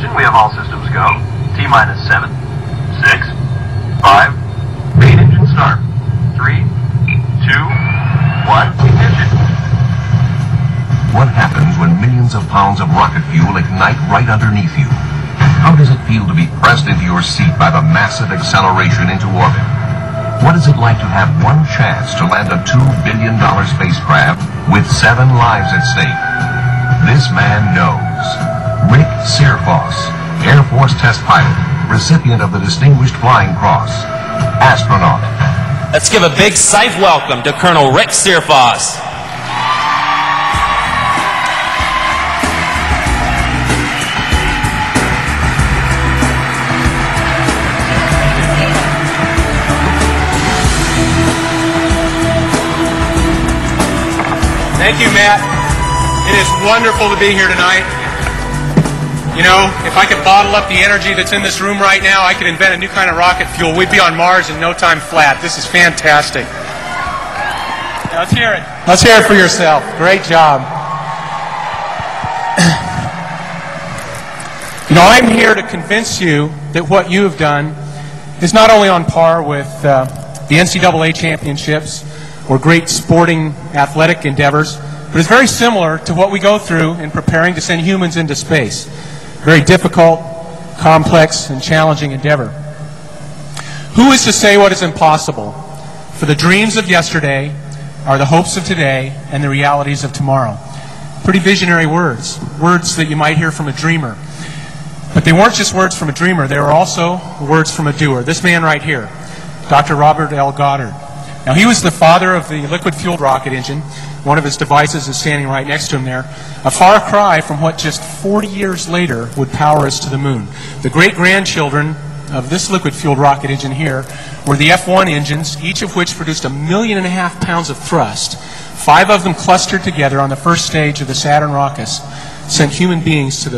ignition. We have all systems go. T-minus 7, 6, 5. Main engine start. 3, 2, 1. Ignition. What happens when millions of pounds of rocket fuel ignite right underneath you? How does it feel to be pressed into your seat by the massive acceleration into orbit? What is it like to have one chance to land a $2 billion spacecraft with 7 lives at stake? This man knows. Rick Searfoss, Air Force test pilot, recipient of the Distinguished Flying Cross, astronaut. Let's give a big safe welcome to Colonel Rick Searfoss. Thank you, Matt. It is wonderful to be here tonight. You know, if I could bottle up the energy that's in this room right now, I could invent a new kind of rocket fuel. We'd be on Mars in no time flat. This is fantastic. Now, let's hear it. Let's hear it for yourself. Great job. You know, I'm here to convince you that what you have done is not only on par with the NCAA championships or great sporting athletic endeavors, but it's very similar to what we go through in preparing to send humans into space. Very difficult, complex, and challenging endeavor. Who is to say what is impossible? For the dreams of yesterday are the hopes of today and the realities of tomorrow. Pretty visionary words, words that you might hear from a dreamer. But they weren't just words from a dreamer, they were also words from a doer. This man right here, Dr. Robert L. Goddard. Now, he was the father of the liquid-fueled rocket engine. One of his devices is standing right next to him there. A far cry from what just 40 years later would power us to the moon. The great-grandchildren of this liquid-fueled rocket engine here were the F-1 engines, each of which produced 1.5 million pounds of thrust. 5 of them clustered together on the first stage of the Saturn rockets sent human beings to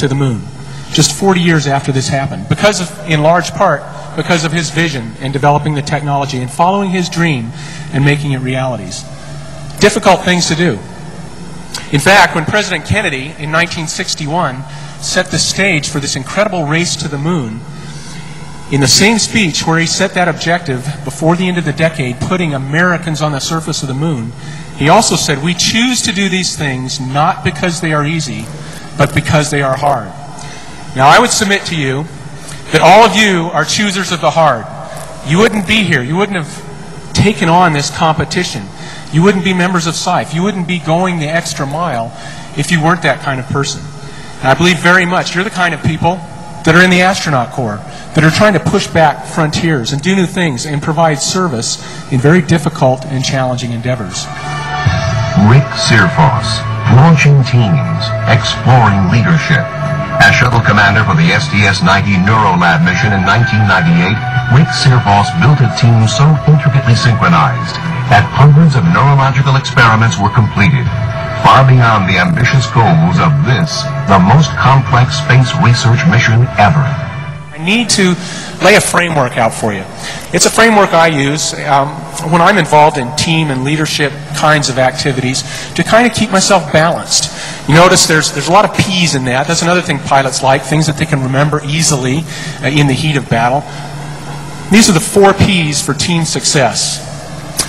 the moon. Just 40 years after this happened. Because of, in large part, because of his vision in developing the technology and following his dream and making it realities. Difficult things to do. In fact, when President Kennedy in 1961 set the stage for this incredible race to the moon, in the same speech where he set that objective before the end of the decade, putting Americans on the surface of the moon, he also said, "We choose to do these things not because they are easy, but because they are hard." Now, I would submit to you that all of you are choosers of the hard. You wouldn't be here. You wouldn't have taken on this competition. You wouldn't be members of SIFE. You wouldn't be going the extra mile if you weren't that kind of person. And I believe very much you're the kind of people that are in the astronaut corps, that are trying to push back frontiers and do new things and provide service in very difficult and challenging endeavors. Rick Searfoss, launching teams, exploring leadership. As shuttle commander for the STS-90 Neurolab mission in 1998, Rick Searfoss built a team so intricately synchronized that hundreds of neurological experiments were completed, far beyond the ambitious goals of this, the most complex space research mission ever. I need to lay a framework out for you. It's a framework I use when I'm involved in team and leadership kinds of activities to kind of keep myself balanced. You notice there's a lot of P's in that. That's another thing pilots like, things that they can remember easily in the heat of battle. These are the 4 P's for team success.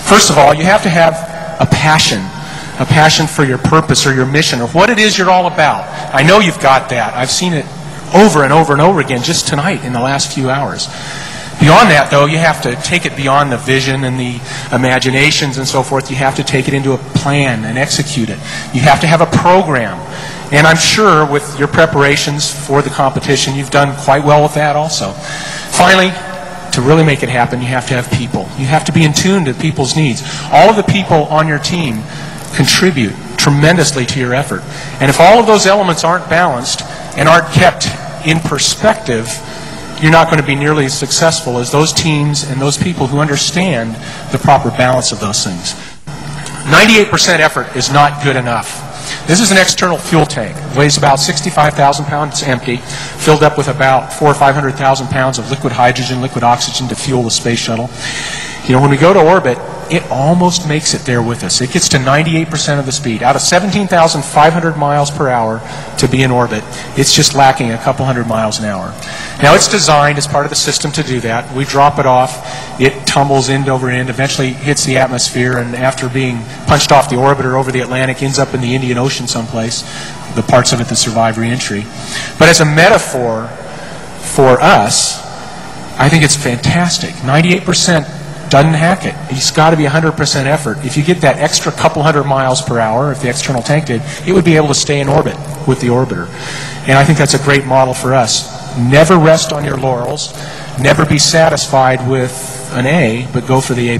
First of all, you have to have a passion for your purpose or your mission or what it is you're all about. I know you've got that. I've seen it over and over and over again just tonight in the last few hours. Beyond that, though, you have to take it beyond the vision and the imaginations and so forth. You have to take it into a plan and execute it. You have to have a program. And I'm sure with your preparations for the competition, you've done quite well with that also. Finally, to really make it happen, you have to have people. You have to be in tune to people's needs. All of the people on your team contribute tremendously to your effort. And if all of those elements aren't balanced and aren't kept in perspective, you're not going to be nearly as successful as those teams and those people who understand the proper balance of those things. 98% effort is not good enough. This is an external fuel tank. It weighs about 65,000 pounds. It's empty, filled up with about 400,000 or 500,000 pounds of liquid hydrogen, liquid oxygen to fuel the space shuttle. You know, when we go to orbit, it almost makes it there with us. It gets to 98% of the speed. Out of 17,500 miles per hour to be in orbit, it's just lacking a couple hundred miles an hour. Now, it's designed as part of the system to do that. We drop it off, it tumbles end over end, eventually hits the atmosphere, and after being punched off the orbiter over the Atlantic, ends up in the Indian Ocean someplace, the parts of it that survive re-entry. But as a metaphor for us, I think it's fantastic. 98% doesn't hack it. It's got to be 100% effort. If you get that extra couple hundred miles per hour, if the external tank did, it would be able to stay in orbit with the orbiter. And I think that's a great model for us. Never rest on your laurels. Never be satisfied with an A, but go for the A+.